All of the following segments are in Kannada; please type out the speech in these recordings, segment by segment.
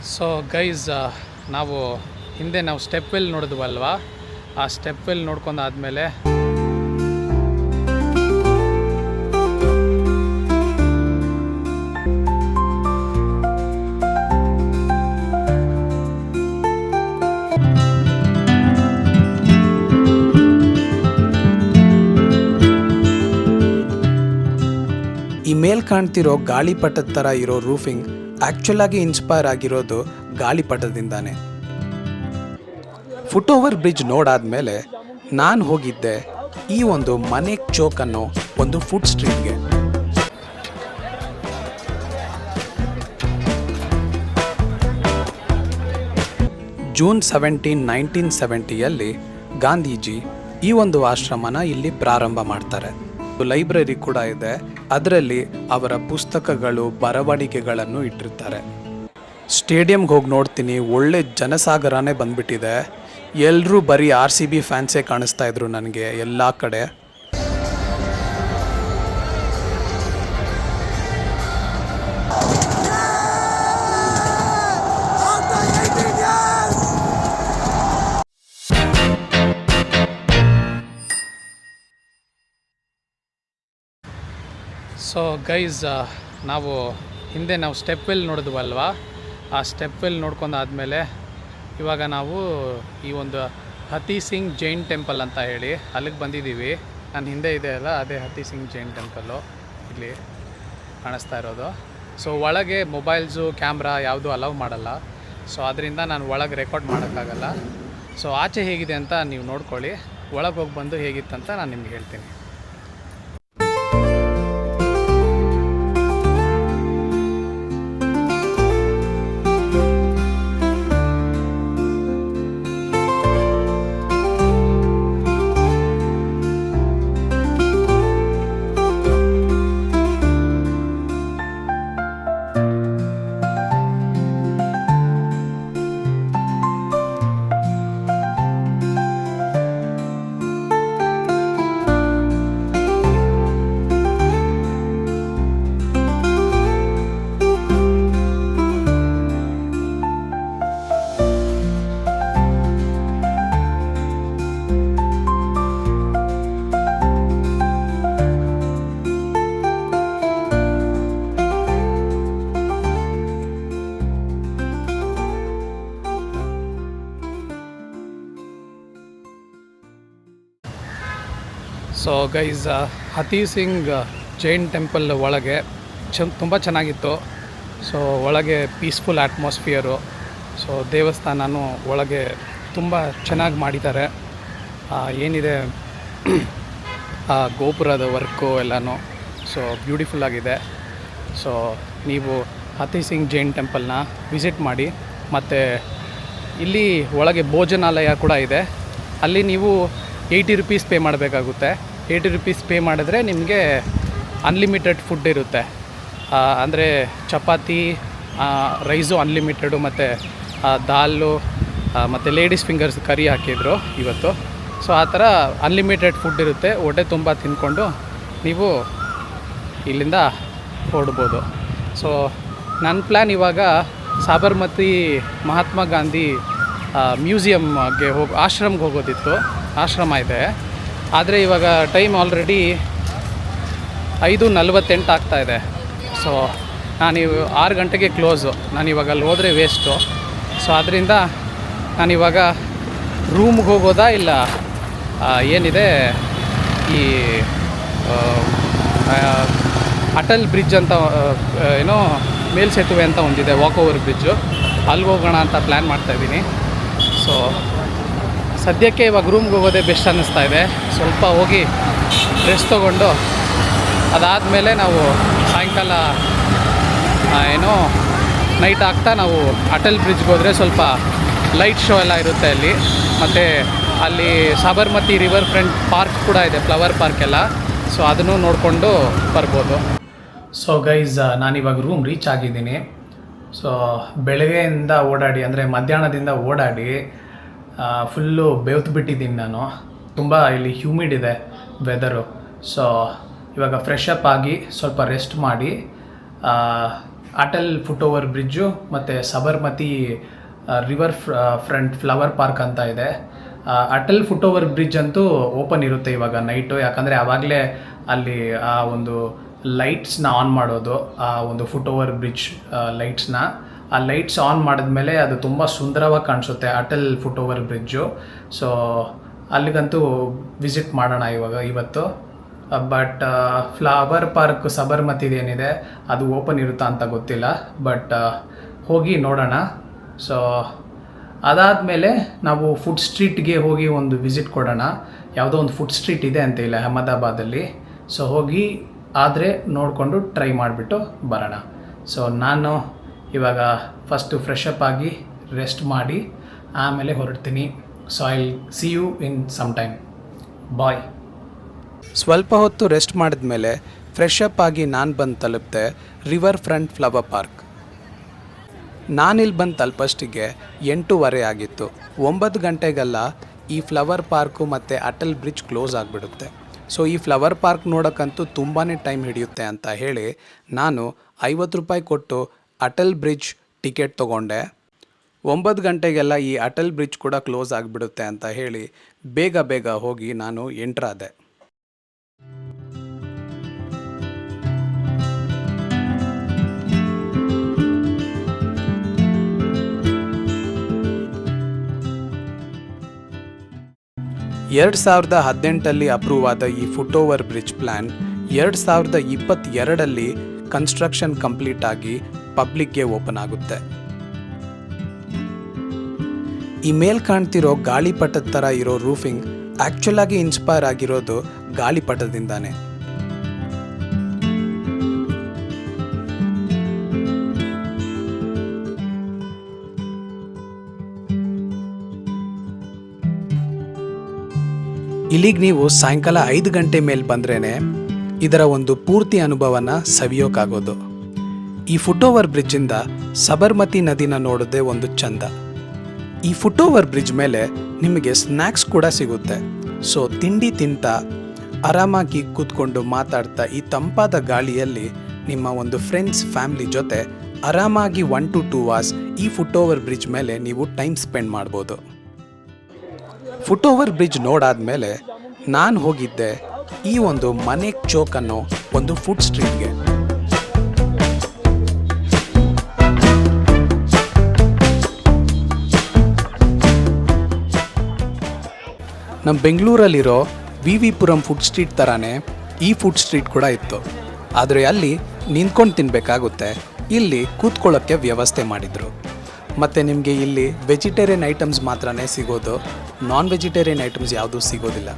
ಸೊ ಗೈಸ್, ನಾವು ಹಿಂದೆ ಸ್ಟೆಪ್ ವೆಲ್ ನೋಡಿದ್ವಲ್ವಾ, ಆ ಸ್ಟೆಪ್ ವೆಲ್ ನೋಡ್ಕೊಂಡಾದ್ಮೇಲೆ ಈ ಮೇಲ್ ಕಾಣ್ತಿರೋ ಗಾಳಿಪಟದ ಥರ ಇರೋ ರೂಫಿಂಗ್ ಆ್ಯಕ್ಚುಲ್ ಆಗಿ ಇನ್ಸ್ಪೈರ್ ಆಗಿರೋದು ಗಾಳಿಪಟದಿಂದಾನೆ. ಫುಟ್ ಓವರ್ ಬ್ರಿಡ್ಜ್ ನೋಡಾದ್ಮೇಲೆ ನಾನು ಹೋಗಿದ್ದೆ ಈ ಒಂದು ಮನೆಕ್ ಚೋಕ್ ಅನ್ನೋ ಒಂದು ಫುಡ್ ಸ್ಟ್ರೀಟ್ಗೆ. ಜೂನ್ 17, 1970ಯಲ್ಲಿ ಗಾಂಧೀಜಿ ಈ ಒಂದು ಆಶ್ರಮನ ಇಲ್ಲಿ ಪ್ರಾರಂಭ ಮಾಡ್ತಾರೆ. ಲೈಬ್ರರಿ ಕೂಡ ಇದೆ, ಅದರಲ್ಲಿ ಅವರ ಪುಸ್ತಕಗಳು ಬರವಣಿಗೆಗಳನ್ನು ಇಟ್ಟಿರ್ತಾರೆ. ಸ್ಟೇಡಿಯಂಗೆ ಹೋಗಿ ನೋಡ್ತೀನಿ, ಒಳ್ಳೆ ಜನಸಾಗರನೇ ಬಂದ್ಬಿಟ್ಟಿದೆ. ಎಲ್ಲರೂ ಬರೀ RCB ಫ್ಯಾನ್ಸೇ ಕಾಣಿಸ್ತಾ ಇದ್ರು ನನಗೆ ಎಲ್ಲ ಕಡೆ. ಸೊ ಗೈಸ್, ನಾವು ಹಿಂದೆ ಸ್ಟೆಪ್ ವೆಲ್ ನೋಡಿದ್ವಲ್ವಾ, ಆ ಸ್ಟೆಪ್ ವೆಲ್ ನೋಡ್ಕೊಂಡಾದ್ಮೇಲೆ ಇವಾಗ ನಾವು ಈ ಒಂದು ಹತಿ ಸಿಂಗ್ ಜೈನ್ ಟೆಂಪಲ್ ಅಂತ ಹೇಳಿ ಅಲ್ಲಿಗೆ ಬಂದಿದ್ದೀವಿ. ನಾನು ಹಿಂದೆ ಇದೆ ಅಲ್ಲ, ಅದೇ ಹತಿ ಸಿಂಗ್ ಜೈನ್ ಟೆಂಪಲ್ಲು ಇಲ್ಲಿ ಕಾಣಿಸ್ತಾ ಇರೋದು. ಸೊ ಒಳಗೆ ಮೊಬೈಲ್ಸು ಕ್ಯಾಮ್ರಾ ಯಾವುದು ಅಲೌ ಮಾಡಲ್ಲ, ಸೊ ಅದರಿಂದ ನಾನು ಒಳಗೆ ರೆಕಾರ್ಡ್ ಮಾಡೋಕ್ಕಾಗಲ್ಲ. ಸೊ ಆಚೆ ಹೇಗಿದೆ ಅಂತ ನೀವು ನೋಡ್ಕೊಳ್ಳಿ, ಒಳಗೆ ಹೋಗಿ ಬಂದು ಹೇಗಿತ್ತಂತ ನಾನು ನಿಮ್ಗೆ ಹೇಳ್ತೀನಿ. So guys, Hathi Singh Jain temple ಒಳಗೆ ತುಂಬ ಚೆನ್ನಾಗಿತ್ತು. ಸೊ ಒಳಗೆ ಪೀಸ್ಫುಲ್ ಅಟ್ಮಾಸ್ಫಿಯರು. ಸೊ ದೇವಸ್ಥಾನನೂ ಒಳಗೆ ತುಂಬ ಚೆನ್ನಾಗಿ ಮಾಡಿದ್ದಾರೆ. ಏನಿದೆ ಗೋಪುರದ ವರ್ಕು ಎಲ್ಲನೂ ಸೊ ಬ್ಯೂಟಿಫುಲ್ಲಾಗಿದೆ. ಸೊ ನೀವು ಹತಿ ಸಿಂಗ್ ಜೈನ್ ಟೆಂಪಲ್ನ ವಿಸಿಟ್ ಮಾಡಿ. ಮತ್ತು ಇಲ್ಲಿ ಒಳಗೆ ಭೋಜನಾಲಯ ಕೂಡ ಇದೆ. ಅಲ್ಲಿ ನೀವು 80 ರೂಪೀಸ್ ಪೇ ಮಾಡಬೇಕಾಗುತ್ತೆ. 80 ರೂಪೀಸ್ ಪೇ ಮಾಡಿದ್ರೆ ನಿಮಗೆ ಅನ್ಲಿಮಿಟೆಡ್ ಫುಡ್ ಇರುತ್ತೆ. ಅಂದರೆ ಚಪಾತಿ, ರೈಸು ಅನ್ಲಿಮಿಟೆಡು, ಮತ್ತು ದಾಲು, ಮತ್ತು ಲೇಡೀಸ್ ಫಿಂಗರ್ಸ್ ಕರಿ ಹಾಕಿದ್ರು ಇವತ್ತು. ಸೊ ಆ ಥರ ಅನ್ಲಿಮಿಟೆಡ್ ಫುಡ್ ಇರುತ್ತೆ. ಹೊಟ್ಟೆ ತುಂಬ ತಿಂದ್ಕೊಂಡು ನೀವು ಇಲ್ಲಿಂದ ಹೊರಡ್ಬೋದು. ಸೊ ನನ್ನ ಪ್ಲ್ಯಾನ್ ಇವಾಗ ಸಾಬರ್ಮತಿ ಮಹಾತ್ಮ ಗಾಂಧಿ ಮ್ಯೂಸಿಯಮ್ಗೆ ಆಶ್ರಮ್ಗೆ ಹೋಗೋದಿತ್ತು. ಆಶ್ರಮ ಇದೆ, ಆದರೆ ಇವಾಗ ಟೈಮ್ ಆಲ್ರೆಡಿ 5:48 ಆಗ್ತಾಯಿದೆ. ಸೊ ನಾನಿವು 6 ಗಂಟೆಗೆ ಕ್ಲೋಸು. ನಾನಿವಾಗ ಅಲ್ಲಿ ಹೋದರೆ ವೇಸ್ಟು. ಸೊ ಅದರಿಂದ ನಾನಿವಾಗ ರೂಮ್ಗೆ ಹೋಗೋದಾ ಇಲ್ಲ ಏನಿದೆ ಈ ಅಟಲ್ ಬ್ರಿಡ್ಜ್ ಅಂತ ಏನೋ ಮೇಲ್ಸೇತುವೆ ಅಂತ ಒಂದಿದೆ, ವಾಕ್ ಓವರ್ ಬ್ರಿಡ್ಜು, ಅಲ್ಲಿಗೆ ಹೋಗೋಣ ಅಂತ ಪ್ಲ್ಯಾನ್ ಮಾಡ್ತಾಯಿದ್ದೀನಿ. ಸೊ ಸದ್ಯಕ್ಕೆ ಇವಾಗ ರೂಮ್ಗೆ ಹೋಗೋದೇ ಬೆಸ್ಟ್ ಅನ್ನಿಸ್ತಾ ಇದೆ. ಸ್ವಲ್ಪ ಹೋಗಿ ರೆಸ್ಟ್ ತೊಗೊಂಡು ಅದಾದಮೇಲೆ ನಾವು ಸಾಯಂಕಾಲ ಏನೋ ನೈಟ್ ಆಗ್ತಾ ನಾವು ಅಟಲ್ ಬ್ರಿಡ್ಜ್ಗೆ ಹೋದರೆ ಸ್ವಲ್ಪ ಲೈಟ್ ಶೋ ಎಲ್ಲ ಇರುತ್ತೆ ಅಲ್ಲಿ. ಮತ್ತು ಅಲ್ಲಿ ಸಾಬರ್ಮತಿ ರಿವರ್ ಫ್ರಂಟ್ ಪಾರ್ಕ್ ಕೂಡ ಇದೆ, ಫ್ಲವರ್ ಪಾರ್ಕ್ ಎಲ್ಲ. ಸೊ ಅದನ್ನು ನೋಡಿಕೊಂಡು ಬರ್ಬೋದು. ಸೊ ಗೈಸ್, ನಾನಿವಾಗ ರೂಮ್ ರೀಚ್ ಆಗಿದ್ದೀನಿ. ಸೊ ಬೆಳಗ್ಗೆಯಿಂದ ಓಡಾಡಿ, ಅಂದರೆ ಮಧ್ಯಾಹ್ನದಿಂದ ಓಡಾಡಿ ಫುಲ್ಲು ಬೆವ್ತು ಬಿಟ್ಟಿದ್ದೀನಿ ನಾನು. ತುಂಬ ಇಲ್ಲಿ ಹ್ಯೂಮಿಡ್ ಇದೆ ವೆದರು. ಸೊ ಇವಾಗ ಫ್ರೆಶ್ ಅಪ್ ಆಗಿ ಸ್ವಲ್ಪ ರೆಸ್ಟ್ ಮಾಡಿ ಅಟಲ್ ಫುಟ್ ಓವರ್ ಬ್ರಿಡ್ಜು ಮತ್ತು Sabarmati river front flower park ಅಂತ ಇದೆ. ಅಟಲ್ ಫುಟ್ ಓವರ್ ಬ್ರಿಡ್ಜ್ ಅಂತೂ ಓಪನ್ ಇರುತ್ತೆ ಇವಾಗ ನೈಟು, ಯಾಕಂದರೆ ಆವಾಗಲೇ ಅಲ್ಲಿ ಆ ಒಂದು ಲೈಟ್ಸ್ನ ಆನ್ ಮಾಡೋದು, ಆ ಒಂದು ಫುಟ್ ಓವರ್ ಬ್ರಿಡ್ಜ್ ಲೈಟ್ಸ್ನ. ಆ ಲೈಟ್ಸ್ ಆನ್ ಮಾಡಿದ್ಮೇಲೆ ಅದು ತುಂಬ ಸುಂದರವಾಗಿ ಕಾಣಿಸುತ್ತೆ Atal foot over bridge. So ಅಲ್ಲಿಗಂತೂ ವಿಸಿಟ್ ಮಾಡೋಣ ಇವತ್ತು. ಬಟ್ ಫ್ಲವರ್ ಪಾರ್ಕ್ ಸಬರ್ಮತಿದೇನಿದೆ ಅದು ಓಪನ್ ಇರುತ್ತಾ ಅಂತ ಗೊತ್ತಿಲ್ಲ, ಬಟ್ ಹೋಗಿ ನೋಡೋಣ. ಸೊ ಅದಾದಮೇಲೆ ನಾವು ಫುಡ್ ಸ್ಟ್ರೀಟ್ಗೆ ಹೋಗಿ ಒಂದು ವಿಸಿಟ್ ಕೊಡೋಣ. ಯಾವುದೋ ಒಂದು ಫುಡ್ ಸ್ಟ್ರೀಟ್ ಇದೆ ಅಂತ ಇಲ್ಲ ಅಹಮದಾಬಾದಲ್ಲಿ. ಸೊ ಹೋಗಿ ಆದರೆ ನೋಡಿಕೊಂಡು ಟ್ರೈ ಮಾಡಿಬಿಟ್ಟು ಬರೋಣ. ಸೊ ನಾನು ಇವಾಗ ಫಸ್ಟು ಫ್ರೆಶ್ ಅಪ್ ಆಗಿ ರೆಸ್ಟ್ ಮಾಡಿ ಆಮೇಲೆ ಹೊರಡ್ತೀನಿ. So I see you in some time. Bye. ಸ್ವಲ್ಪ ಹೊತ್ತು ರೆಸ್ಟ್ ಮಾಡಿದ್ಮೇಲೆ ಫ್ರೆಶ್ ಅಪ್ ಆಗಿ ನಾನು ಬಂದು ತಲುಪಿದೆ ರಿವರ್ ಫ್ರಂಟ್ ಫ್ಲವರ್ ಪಾರ್ಕ್. ನಾನಿಲ್ಲಿ ಬಂದು ತಲುಪಷ್ಟಿಗೆ 8:30 ಆಗಿತ್ತು. 9 ಗಂಟೆಗೆಲ್ಲ ಈ ಫ್ಲವರ್ ಪಾರ್ಕು ಮತ್ತು ಅಟಲ್ ಬ್ರಿಡ್ಜ್ ಕ್ಲೋಸ್ ಆಗಿಬಿಡುತ್ತೆ. ಸೊ ಈ ಫ್ಲವರ್ ಪಾರ್ಕ್ ನೋಡೋಕ್ಕಂತೂ ತುಂಬಾ ಟೈಮ್ ಹಿಡಿಯುತ್ತೆ ಅಂತ ಹೇಳಿ ನಾನು 50 ರೂಪಾಯಿ ಕೊಟ್ಟು ಅಟಲ್ ಬ್ರಿಡ್ಜ್ ಟಿಕೆಟ್ ತೊಗೊಂಡೆ. 9 ಗಂಟೆಗೆಲ್ಲ ಈ ಅಟಲ್ ಬ್ರಿಡ್ಜ್ ಕೂಡ ಕ್ಲೋಸ್ ಆಗಿಬಿಡುತ್ತೆ ಅಂತ ಹೇಳಿ ಬೇಗ ಹೋಗಿ ನಾನು ಎಂಟ್ರಾದೆ. ಎರಡು 2018 ಅಪ್ರೂವ್ ಆದ ಈ foot over bridge plan 2022 construction complete ಆಗಿ ಪಬ್ಲಿಕ್ಗೆ ಓಪನ್ ಆಗುತ್ತೆ. ಈ ಮೇಲ್ ಕಾಣ್ತಿರೋ ಗಾಳಿಪಟದ ಥರ ಇರೋ ರೂಫಿಂಗ್ ಆ್ಯಕ್ಚುಲ್ ಆಗಿ ಇನ್ಸ್ಪೈರ್ ಆಗಿರೋದು ಗಾಳಿಪಟದಿಂದಾನೆ. ಇಲ್ಲಿಗೆ ನೀವು ಸಾಯಂಕಾಲ 5 ಗಂಟೆ ಮೇಲೆ ಬಂದ್ರೇ ಇದರ ಒಂದು ಪೂರ್ತಿ ಅನುಭವನ ಸವಿಯೋಕ್ಕಾಗೋದು. ಈ ಫುಟ್ ಓವರ್ ಬ್ರಿಡ್ಜಿಂದ ಸಬರ್ಮತಿ ನದಿನ ನೋಡೋದೇ ಒಂದು ಚಂದ. ಈ ಫುಟ್ ಓವರ್ ಬ್ರಿಡ್ಜ್ ಮೇಲೆ ನಿಮಗೆ ಸ್ನ್ಯಾಕ್ಸ್ ಕೂಡ ಸಿಗುತ್ತೆ. ಸೊ ತಿಂಡಿ ತಿಂತಾ ಆರಾಮಾಗಿ ಕೂತ್ಕೊಂಡು ಮಾತಾಡ್ತಾ ಈ ತಂಪಾದ ಗಾಳಿಯಲ್ಲಿ ನಿಮ್ಮ ಒಂದು ಫ್ರೆಂಡ್ಸ್ ಫ್ಯಾಮಿಲಿ ಜೊತೆ ಆರಾಮಾಗಿ 1 to 2 hours ಈ ಫುಟ್ ಓವರ್ ಬ್ರಿಡ್ಜ್ ಮೇಲೆ ನೀವು ಟೈಮ್ ಸ್ಪೆಂಡ್ ಮಾಡ್ಬೋದು. ಫುಟ್ ಓವರ್ ಬ್ರಿಡ್ಜ್ ನೋಡಾದ್ಮೇಲೆ ನಾನು ಹೋಗಿದ್ದೆ ಈ ಒಂದು ಮನೆಕ್ ಚೌಕ್ ಅನ್ನೋ ಒಂದು ಫುಡ್ ಸ್ಟ್ರೀಟ್ಗೆ. ನಮ್ಮ ಬೆಂಗಳೂರಲ್ಲಿರೋ ವಿ ಪುರಂ ಫುಡ್ ಸ್ಟ್ರೀಟ್ ಥರನೇ ಈ ಫುಡ್ ಸ್ಟ್ರೀಟ್ ಕೂಡ ಇತ್ತು. ಆದರೆ ಅಲ್ಲಿ ನಿಂತ್ಕೊಂಡು ತಿನ್ನಬೇಕಾಗುತ್ತೆ, ಇಲ್ಲಿ ಕೂತ್ಕೊಳ್ಳೋಕ್ಕೆ ವ್ಯವಸ್ಥೆ ಮಾಡಿದರು. ಮತ್ತು ನಿಮಗೆ ಇಲ್ಲಿ ವೆಜಿಟೇರಿಯನ್ ಐಟಮ್ಸ್ ಮಾತ್ರನೇ ಸಿಗೋದು, ನಾನ್ ವೆಜಿಟೇರಿಯನ್ ಐಟಮ್ಸ್ ಯಾವುದೂ ಸಿಗೋದಿಲ್ಲ.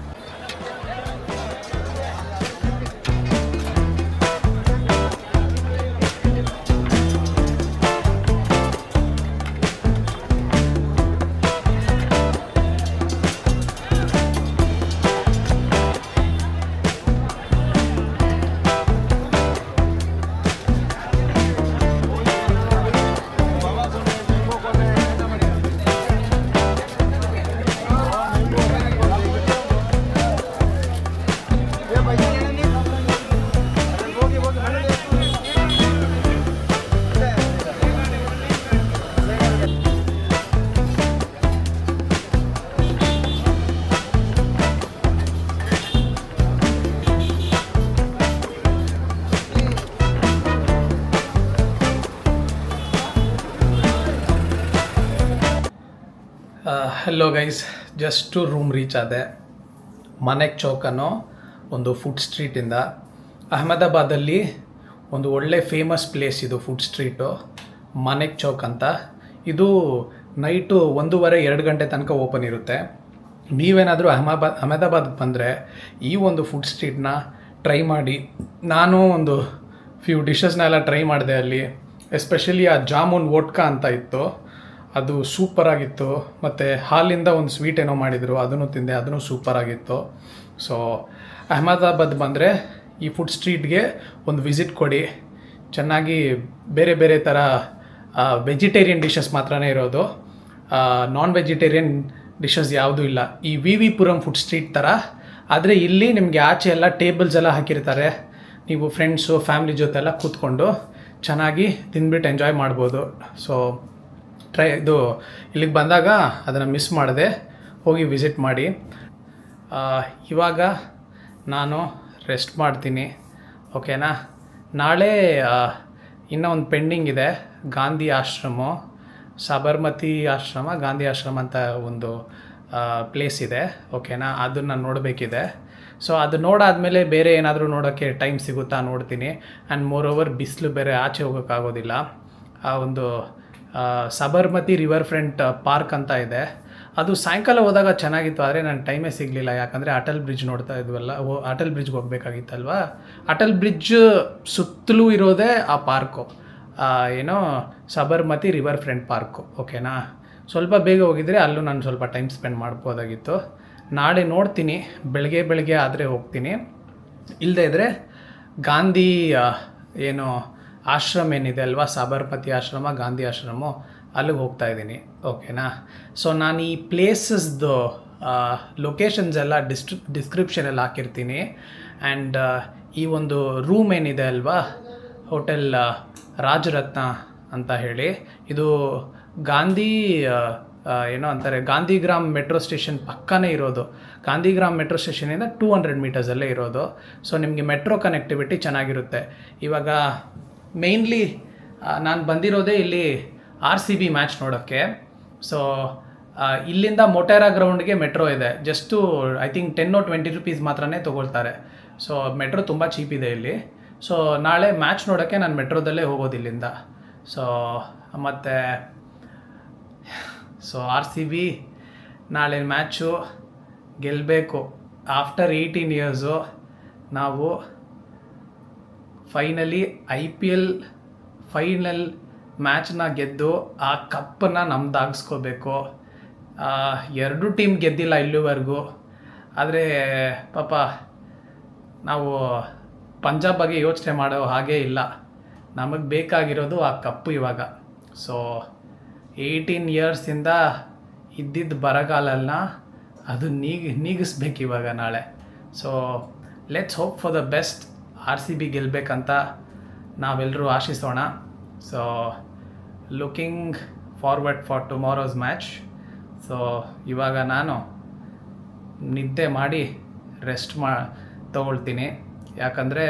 Hello guys, just room reach ಆದೆ. ಮನೆಕ್ ಚೌಕ್ ಅನ್ನೋ ಒಂದು ಫುಡ್ ಸ್ಟ್ರೀಟಿಂದ. ಅಹಮದಾಬಾದಲ್ಲಿ ಒಂದು ಒಳ್ಳೆ ಫೇಮಸ್ ಪ್ಲೇಸ್ ಇದು ಫುಡ್ ಸ್ಟ್ರೀಟು, ಮನೆಕ್ ಚೌಕ್ ಅಂತ. ಇದು ನೈಟು 1:30-2 ಗಂಟೆ ತನಕ ಓಪನ್ ಇರುತ್ತೆ. ನೀವೇನಾದರೂ ಅಹಮದಾಬಾದ್ಗೆ ಬಂದರೆ ಈ ಒಂದು ಫುಡ್ ಸ್ಟ್ರೀಟ್ನ ಟ್ರೈ ಮಾಡಿ. ನಾನು ಒಂದು ಫ್ಯೂ ಡಿಶಸ್ನೆಲ್ಲ ಟ್ರೈ ಮಾಡಿದೆ ಅಲ್ಲಿ. ಎಸ್ಪೆಷಲಿ ಆ ಜಾಮೂನ್ ವೋಡ್ಕಾ ಅಂತ ಇತ್ತು, ಅದು ಸೂಪರಾಗಿತ್ತು. ಮತ್ತು ಹಾಲಿಂದ ಒಂದು ಸ್ವೀಟ್ ಏನೋ ಮಾಡಿದರು, ಅದನ್ನು ತಿಂದೆ, ಅದನ್ನು ಸೂಪರಾಗಿತ್ತು. ಸೊ ಅಹಮದಾಬಾದ್ ಬಂದರೆ ಈ ಫುಡ್ ಸ್ಟ್ರೀಟ್ಗೆ ಒಂದು ವಿಸಿಟ್ ಕೊಡಿ. ಚೆನ್ನಾಗಿ ಬೇರೆ ಬೇರೆ ಥರ ವೆಜಿಟೇರಿಯನ್ ಡಿಶಸ್ ಮಾತ್ರನೇ ಇರೋದು, ನಾನ್ ವೆಜಿಟೇರಿಯನ್ ಡಿಶಸ್ ಯಾವುದೂ ಇಲ್ಲ. ಈ ವಿ ಪುರಂ ಫುಡ್ ಸ್ಟ್ರೀಟ್ ಥರ. ಆದರೆ ಇಲ್ಲಿ ನಿಮಗೆ ಆಚೆ ಎಲ್ಲ ಟೇಬಲ್ಸ್ ಎಲ್ಲ ಹಾಕಿರ್ತಾರೆ, ನೀವು ಫ್ರೆಂಡ್ಸು ಫ್ಯಾಮ್ಲಿ ಜೊತೆ ಎಲ್ಲ ಕೂತ್ಕೊಂಡು ಚೆನ್ನಾಗಿ ತಿಂದ್ಬಿಟ್ಟು ಎಂಜಾಯ್ ಮಾಡ್ಬೋದು. ಸೊ ಇಲ್ಲಿಗೆ ಬಂದಾಗ ಅದನ್ನು ಮಿಸ್ ಮಾಡದೆ ಹೋಗಿ ವಿಸಿಟ್ ಮಾಡಿ. ಇವಾಗ ನಾನು ರೆಸ್ಟ್ ಮಾಡ್ತೀನಿ, ಓಕೆನಾ. ನಾಳೆ ಇನ್ನೂ ಒಂದು ಪೆಂಡಿಂಗ್ ಇದೆ, ಗಾಂಧಿ ಆಶ್ರಮ, ಸಬರ್ಮತಿ ಆಶ್ರಮ, ಗಾಂಧಿ ಆಶ್ರಮ ಅಂತ ಒಂದು ಪ್ಲೇಸ್ ಇದೆ, ಓಕೆನಾ. ಅದನ್ನು ನೋಡಬೇಕಿದೆ. ಸೊ ಅದು ನೋಡಾದಮೇಲೆ ಬೇರೆ ಏನಾದರೂ ನೋಡೋಕ್ಕೆ ಟೈಮ್ ಸಿಗುತ್ತಾ ನೋಡ್ತೀನಿ. ಆ್ಯಂಡ್ ಮೋರ್ ಓವರ್ ಬಿಸಿಲು ಬೇರೆ, ಆಚೆ ಹೋಗೋಕ್ಕಾಗೋದಿಲ್ಲ. ಆ ಒಂದು ಸಬರ್ಮತಿ ರಿವರ್ ಫ್ರಂಟ್ ಪಾರ್ಕ್ ಅಂತ ಇದೆ, ಅದು ಸಾಯಂಕಾಲ ಹೋದಾಗ ಚೆನ್ನಾಗಿತ್ತು. ಆದರೆ ನನಗೆ ಟೈಮೇ ಸಿಗಲಿಲ್ಲ, ಯಾಕಂದರೆ ಅಟಲ್ ಬ್ರಿಡ್ಜ್ ನೋಡ್ತಾ ಇದ್ವಲ್ಲ, ಅಟಲ್ ಬ್ರಿಡ್ಜ್ಗೆ ಹೋಗ್ಬೇಕಾಗಿತ್ತಲ್ವ. ಅಟಲ್ ಬ್ರಿಡ್ಜ್ ಸುತ್ತಲೂ ಇರೋದೇ ಆ ಪಾರ್ಕು, ಏನೋ ಸಬರ್ಮತಿ ರಿವರ್ ಫ್ರಂಟ್ ಪಾರ್ಕು, ಓಕೆನಾ. ಸ್ವಲ್ಪ ಬೇಗ ಹೋಗಿದ್ರೆ ಅಲ್ಲೂ ನಾನು ಸ್ವಲ್ಪ ಟೈಮ್ ಸ್ಪೆಂಡ್ ಮಾಡ್ಬೋದಾಗಿತ್ತು. ನಾಳೆ ನೋಡ್ತೀನಿ, ಬೆಳಗ್ಗೆ ಆದರೆ ಹೋಗ್ತೀನಿ, ಇಲ್ಲದೇ ಇದ್ದರೆ ಗಾಂಧಿ ಏನು ಆಶ್ರಮ ಏನಿದೆ ಅಲ್ವಾ, ಸಬರ್ಮತಿ ಆಶ್ರಮ, ಗಾಂಧಿ ಆಶ್ರಮ, ಅಲ್ಲಿಗೆ ಹೋಗ್ತಾ ಇದ್ದೀನಿ, ಓಕೆನಾ. ಸೊ ನಾನು ಈ ಪ್ಲೇಸಸ್ದು ಲೊಕೇಶನ್ಸ್ ಎಲ್ಲ ಡಿಸ್ಕ್ರಿಪ್ಷನಲ್ಲಿ ಹಾಕಿರ್ತೀನಿ. ಆ್ಯಂಡ್ ಈ ಒಂದು ರೂಮ್ ಏನಿದೆ ಅಲ್ವಾ, ಹೋಟೆಲ್ ರಾಜರತ್ನ ಅಂತ ಹೇಳಿ, ಇದು ಗಾಂಧಿ ಏನೋ ಅಂತಾರೆ, ಗಾಂಧಿಗ್ರಾಮ್ ಮೆಟ್ರೋ ಸ್ಟೇಷನ್ ಪಕ್ಕನೇ ಇರೋದು. ಗಾಂಧಿಗ್ರಾಮ್ ಮೆಟ್ರೋ ಸ್ಟೇಷನಿಂದ 200 ಮೀಟರ್ಸಲ್ಲೇ ಇರೋದು. ಸೊ ನಿಮಗೆ ಮೆಟ್ರೋ ಕನೆಕ್ಟಿವಿಟಿ ಚೆನ್ನಾಗಿರುತ್ತೆ. ಇವಾಗ ಮೇಯ್ನ್ಲಿ ನಾನು ಬಂದಿರೋದೇ ಇಲ್ಲಿ RCB ಮ್ಯಾಚ್ ನೋಡೋಕ್ಕೆ. ಸೊ ಇಲ್ಲಿಂದ ಮೊಟೇರಾ ಗ್ರೌಂಡ್ಗೆ ಮೆಟ್ರೋ ಇದೆ, just I think 10 or 20 rupees ಮಾತ್ರನೇ ತೊಗೊಳ್ತಾರೆ. ಸೊ ಮೆಟ್ರೋ ತುಂಬ ಚೀಪ್ ಇದೆ ಇಲ್ಲಿ. ಸೊ ನಾಳೆ ಮ್ಯಾಚ್ ನೋಡೋಕ್ಕೆ ನಾನು ಮೆಟ್ರೋದಲ್ಲೇ ಹೋಗೋದು ಇಲ್ಲಿಂದ. ಸೊ ಮತ್ತು RCB ನಾಳೆ ಮ್ಯಾಚು ಗೆಲ್ಲಬೇಕು. ಆಫ್ಟರ್ 18 ಇಯರ್ಸು ನಾವು ಫೈನಲಿ IPL ಫೈನಲ್ ಮ್ಯಾಚ್ನ ಗೆದ್ದು ಆ ಕಪ್ಪನ್ನು ನಮ್ದಾಗಿಸ್ಕೋಬೇಕು. ಎರಡೂ ಟೀಮ್ ಗೆದ್ದಿಲ್ಲ ಇಲ್ಲಿವರೆಗೂ, ಆದರೆ ಪಾಪ ನಾವು ಪಂಜಾಬ್ ಬಗ್ಗೆ ಯೋಚನೆ ಮಾಡೋ ಹಾಗೇ ಇಲ್ಲ. ನಮಗೆ ಬೇಕಾಗಿರೋದು ಆ ಕಪ್ಪು ಇವಾಗ. ಸೊ 18 ಇಯರ್ಸಿಂದ ಇದ್ದಿದ್ದು ಬರಗಾಲನ್ನ ಅದು ನೀಗಿಸ್ಬೇಕು ಇವಾಗ ನಾಳೆ. So let's hope for the best. RCB ಗೆಲ್ಲಬೇಕಂತ ನಾವೆಲ್ಲರೂ ಆಶಿಸೋಣ. So looking forward for tomorrow's match. So ಇವಾಗ ನಾನು ನಿದ್ದೆ ಮಾಡಿ ರೆಸ್ಟ್ ತೊಗೊಳ್ತೀನಿ, ಯಾಕಂದರೆ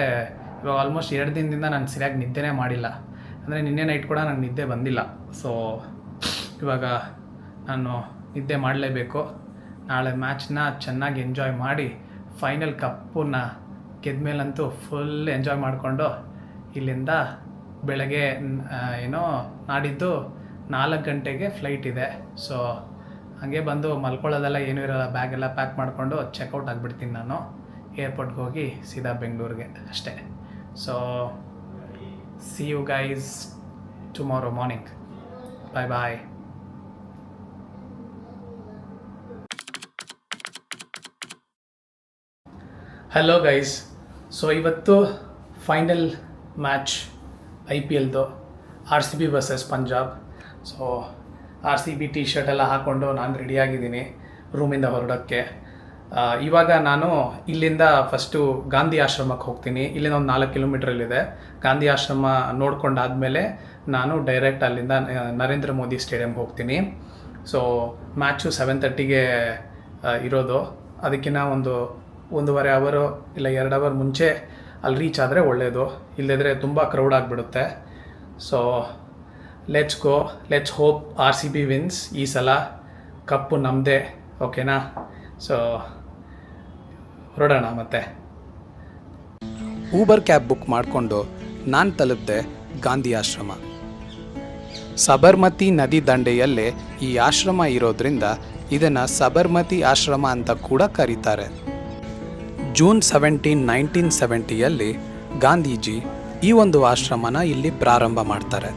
ಇವಾಗ ಆಲ್ಮೋಸ್ಟ್ 2 ದಿನದಿಂದ ನಾನು ಸರಿಯಾಗಿ ನಿದ್ದೆನೇ ಮಾಡಿಲ್ಲ. ಅಂದರೆ ನಿನ್ನೆ ನೈಟ್ ಕೂಡ ನನಗೆ ನಿದ್ದೆ ಬಂದಿಲ್ಲ. ಸೊ ಇವಾಗ ನಾನು ನಿದ್ದೆ ಮಾಡಲೇಬೇಕು. ನಾಳೆ ಮ್ಯಾಚ್ನ ಚೆನ್ನಾಗಿ ಎಂಜಾಯ್ ಮಾಡಿ ಫೈನಲ್ ಕಪ್ಪನ್ನ ಗೆದ್ಮೇಲಂತೂ ಫುಲ್ ಎಂಜಾಯ್ ಮಾಡಿಕೊಂಡು ಇಲ್ಲಿಂದ ಬೆಳಗ್ಗೆ ಏನೋ ನಾಡಿದ್ದು 4 ಗಂಟೆಗೆ ಫ್ಲೈಟ್ ಇದೆ. ಸೊ ಹಾಗೆ ಬಂದು ಮಲ್ಕೊಳ್ಳೋದೆಲ್ಲ ಏನೂ ಇರೋಲ್ಲ, ಬ್ಯಾಗೆಲ್ಲ ಪ್ಯಾಕ್ ಮಾಡಿಕೊಂಡು ಚೆಕ್ಔಟ್ ಆಗಿಬಿಡ್ತೀನಿ ನಾನು. ಏರ್ಪೋರ್ಟ್ಗೆ ಹೋಗಿ ಸೀದಾ ಬೆಂಗಳೂರಿಗೆ ಅಷ್ಟೇ. So see you guys tomorrow morning. Bye bye. Hello guys. So ಇವತ್ತು ಫೈನಲ್ ಮ್ಯಾಚ್ IPLದು, RCB versus Punjab. So RCB T shirt ಎಲ್ಲ ಹಾಕ್ಕೊಂಡು ನಾನು ರೆಡಿಯಾಗಿದ್ದೀನಿ ರೂಮಿಂದ ಹೊರಡೋಕ್ಕೆ. ಇವಾಗ ನಾನು ಇಲ್ಲಿಂದ ಫಸ್ಟು ಗಾಂಧಿ ಆಶ್ರಮಕ್ಕೆ ಹೋಗ್ತೀನಿ. ಇಲ್ಲಿಂದ ಒಂದು 4 ಕಿಲೋಮೀಟ್ರಲ್ಲಿದೆ. ಗಾಂಧಿ ಆಶ್ರಮ ನೋಡ್ಕೊಂಡಾದಮೇಲೆ ನಾನು ಡೈರೆಕ್ಟ್ ಅಲ್ಲಿಂದ ನರೇಂದ್ರ ಮೋದಿ ಸ್ಟೇಡಿಯಮ್ಗೆ ಹೋಗ್ತೀನಿ. ಸೊ ಮ್ಯಾಚು 7:30ಗೆ ಇರೋದು, ಅದಕ್ಕಿಂತ 1.5 ಅವರು ಇಲ್ಲ 2 ಅವರ್ ಮುಂಚೆ ಅಲ್ಲಿ ರೀಚ್ ಆದರೆ ಒಳ್ಳೆಯದು, ಇಲ್ಲದಿದ್ದರೆ ತುಂಬ ಕ್ರೌಡ್ ಆಗಿಬಿಡುತ್ತೆ. So let's go, let's hope RCB wins. ಈ ಸಲ ಕಪ್ಪು ನಮ್ಮದೇ, ಓಕೆನಾ. ಸೊ ಹೊರಡೋಣ ಮತ್ತೆ. ಊಬರ್ ಕ್ಯಾಬ್ ಬುಕ್ ಮಾಡಿಕೊಂಡು ನಾನು ತಲುಪಿದೆ ಗಾಂಧಿ ಆಶ್ರಮ. ಸಬರ್ಮತಿ ನದಿ ದಂಡೆಯಲ್ಲೇ ಈ ಆಶ್ರಮ ಇರೋದ್ರಿಂದ ಇದನ್ನು ಸಬರ್ಮತಿ ಆಶ್ರಮ ಅಂತ ಕೂಡ ಕರೀತಾರೆ. ಜೂನ್ 17, 1970ಯಲ್ಲಿ ಗಾಂಧೀಜಿ ಈ ಒಂದು ಆಶ್ರಮನ ಇಲ್ಲಿ ಪ್ರಾರಂಭ ಮಾಡ್ತಾರೆ.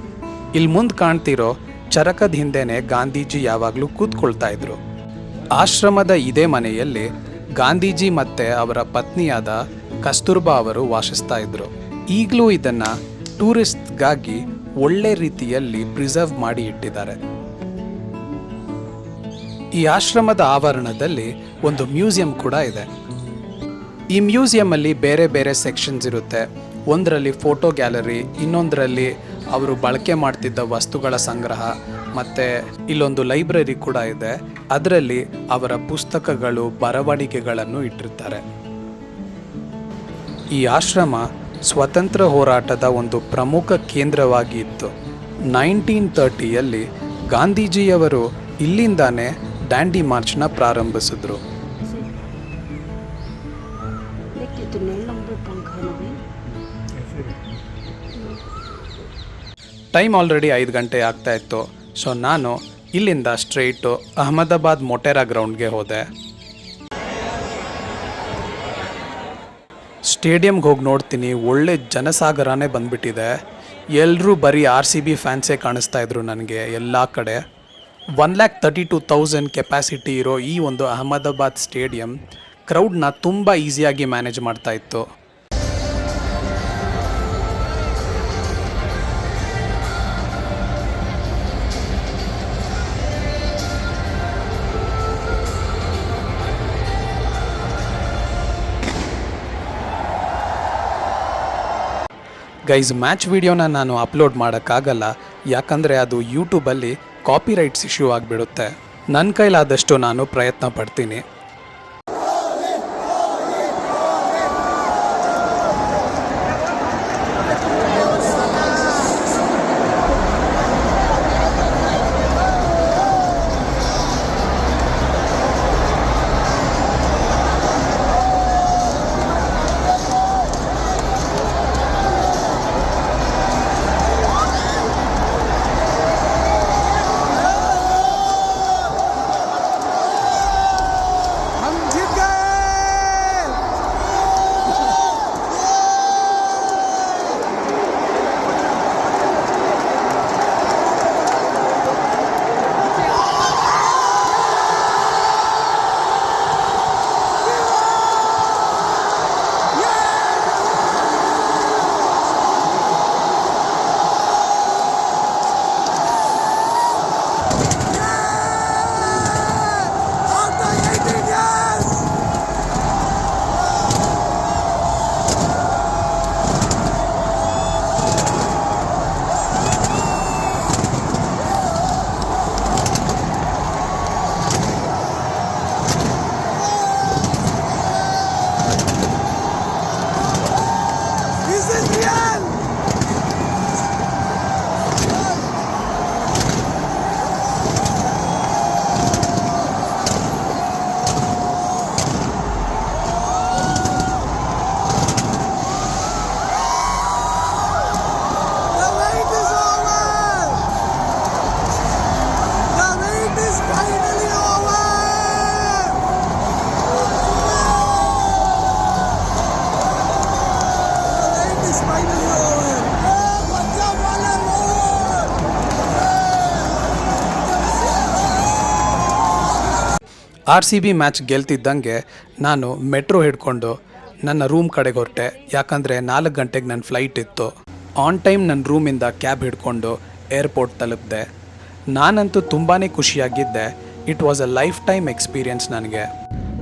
ಇಲ್ಲಿ ಮುಂದೆ ಕಾಣ್ತಿರೋ ಚರಕದ ಹಿಂದೆನೇ ಗಾಂಧೀಜಿ ಯಾವಾಗಲೂ ಕೂತ್ಕೊಳ್ತಾ ಇದ್ರು. ಆಶ್ರಮದ ಇದೇ ಮನೆಯಲ್ಲಿ ಗಾಂಧೀಜಿ ಮತ್ತು ಅವರ ಪತ್ನಿಯಾದ ಕಸ್ತೂರ್ಬಾ ಅವರು ವಾಸಿಸ್ತಾ ಇದ್ರು. ಈಗಲೂ ಇದನ್ನು ಟೂರಿಸ್ಟ್ಗಾಗಿ ಒಳ್ಳೆ ರೀತಿಯಲ್ಲಿ ಪ್ರಿಸರ್ವ್ ಮಾಡಿ ಇಟ್ಟಿದ್ದಾರೆ. ಈ ಆಶ್ರಮದ ಆವರಣದಲ್ಲಿ ಒಂದು ಮ್ಯೂಸಿಯಂ ಕೂಡ ಇದೆ. ಈ ಮ್ಯೂಸಿಯಮಲ್ಲಿ ಬೇರೆ ಬೇರೆ ಸೆಕ್ಷನ್ಸ್ ಇರುತ್ತೆ. ಒಂದರಲ್ಲಿ ಫೋಟೋ ಗ್ಯಾಲರಿ, ಇನ್ನೊಂದರಲ್ಲಿ ಅವರು ಬಳಕೆ ಮಾಡ್ತಿದ್ದ ವಸ್ತುಗಳ ಸಂಗ್ರಹ, ಮತ್ತು ಇಲ್ಲೊಂದು ಲೈಬ್ರರಿ ಕೂಡ ಇದೆ. ಅದರಲ್ಲಿ ಅವರ ಪುಸ್ತಕಗಳು, ಬರವಣಿಗೆಗಳನ್ನು ಇಟ್ಟಿರ್ತಾರೆ. ಈ ಆಶ್ರಮ ಸ್ವತಂತ್ರ ಹೋರಾಟದ ಒಂದು ಪ್ರಮುಖ ಕೇಂದ್ರವಾಗಿ ಇತ್ತು. 1930ಯಲ್ಲಿ ಗಾಂಧೀಜಿಯವರು ಇಲ್ಲಿಂದಾನೇ ಡ್ಯಾಂಡಿ ಮಾರ್ಚ್ನ ಪ್ರಾರಂಭಿಸಿದ್ರು. ಟೈಮ್ ಆಲ್ರೆಡಿ 5 ಗಂಟೆ ಆಗ್ತಾ ಇತ್ತು. ಸೊ ನಾನು ಇಲ್ಲಿಂದ ಸ್ಟ್ರೈಟು ಅಹಮದಾಬಾದ್ ಮೊಟೆರಾ ಗ್ರೌಂಡ್ಗೆ ಹೋದೆ. ಸ್ಟೇಡಿಯಂಗೆ ಹೋಗಿ ನೋಡ್ತೀನಿ, ಒಳ್ಳೆ ಜನಸಾಗರನೇ ಬಂದ್ಬಿಟ್ಟಿದೆ. ಎಲ್ಲರೂ ಬರೀ RCB ಫ್ಯಾನ್ಸೇ ಕಾಣಿಸ್ತಾ ಇದ್ರು ನನಗೆ ಎಲ್ಲ ಕಡೆ. 132,000 ಕೆಪಾಸಿಟಿ ಇರೋ ಈ ಒಂದು ಅಹಮದಾಬಾದ್ ಸ್ಟೇಡಿಯಂ ಕ್ರೌಡ್ನ ತುಂಬ ಈಸಿಯಾಗಿ ಮ್ಯಾನೇಜ್ ಮಾಡ್ತಾ ಇತ್ತು. ಗೈಸ್, ಮ್ಯಾಚ್ ವಿಡಿಯೋನ ನಾನು ಅಪ್ಲೋಡ್ ಮಾಡೋಕ್ಕಾಗಲ್ಲ, ಯಾಕಂದರೆ ಅದು ಯೂಟ್ಯೂಬಲ್ಲಿ ಕಾಪಿರೈಟ್ಸ್ ಇಶ್ಯೂ ಆಗಿಬಿಡುತ್ತೆ. ನನ್ನ ಕೈಲಾದಷ್ಟು ನಾನು ಪ್ರಯತ್ನ ಪಡ್ತೀನಿ. RCB ಮ್ಯಾಚ್ ಗೆಲ್ತಿದ್ದಂಗೆ ನಾನು ಮೆಟ್ರೋ ಹಿಡ್ಕೊಂಡು ನನ್ನ ರೂಮ್ ಕಡೆಗೆ ಹೊರಟೆ, ಯಾಕಂದರೆ 4 ಗಂಟೆಗೆ ನನ್ನ ಫ್ಲೈಟ್ ಇತ್ತು. ಆನ್ ಟೈಮ್ ನನ್ನ ರೂಮಿಂದ ಕ್ಯಾಬ್ ಹಿಡ್ಕೊಂಡು ಏರ್ಪೋರ್ಟ್ ತಲುಪಿದೆ. ನಾನಂತೂ ತುಂಬಾ ಖುಷಿಯಾಗಿದ್ದೆ. It was a lifetime experience ನನಗೆ.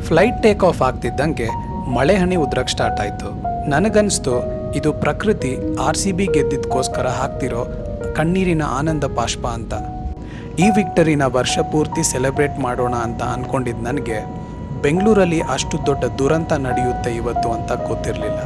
ಫ್ಲೈಟ್ ಟೇಕ್ ಆಫ್ ಆಗ್ತಿದ್ದಂಗೆ ಮಳೆ ಹನಿ ಉದ್ರಕ್ಕೆ ಸ್ಟಾರ್ಟ್ ಆಯಿತು. ನನಗನ್ನಿಸ್ತು ಇದು ಪ್ರಕೃತಿ RCB ಗೆದ್ದಿದ್ದಕ್ಕೋಸ್ಕರ ಹಾಕ್ತಿರೋ ಕಣ್ಣೀರಿನ ಆನಂದ ಬಾಷ್ಪ ಅಂತ. ಈ ವಿಕ್ಟರಿನ ವರ್ಷ ಪೂರ್ತಿ ಸೆಲೆಬ್ರೇಟ್ ಮಾಡೋಣ ಅಂತ ಅಂದ್ಕೊಂಡಿದ್ದು ನನಗೆ ಬೆಂಗಳೂರಲ್ಲಿ ಅಷ್ಟು ದೊಡ್ಡ ದುರಂತ ನಡೆಯುತ್ತೆ ಇವತ್ತು ಅಂತ ಗೊತ್ತಿರಲಿಲ್ಲ.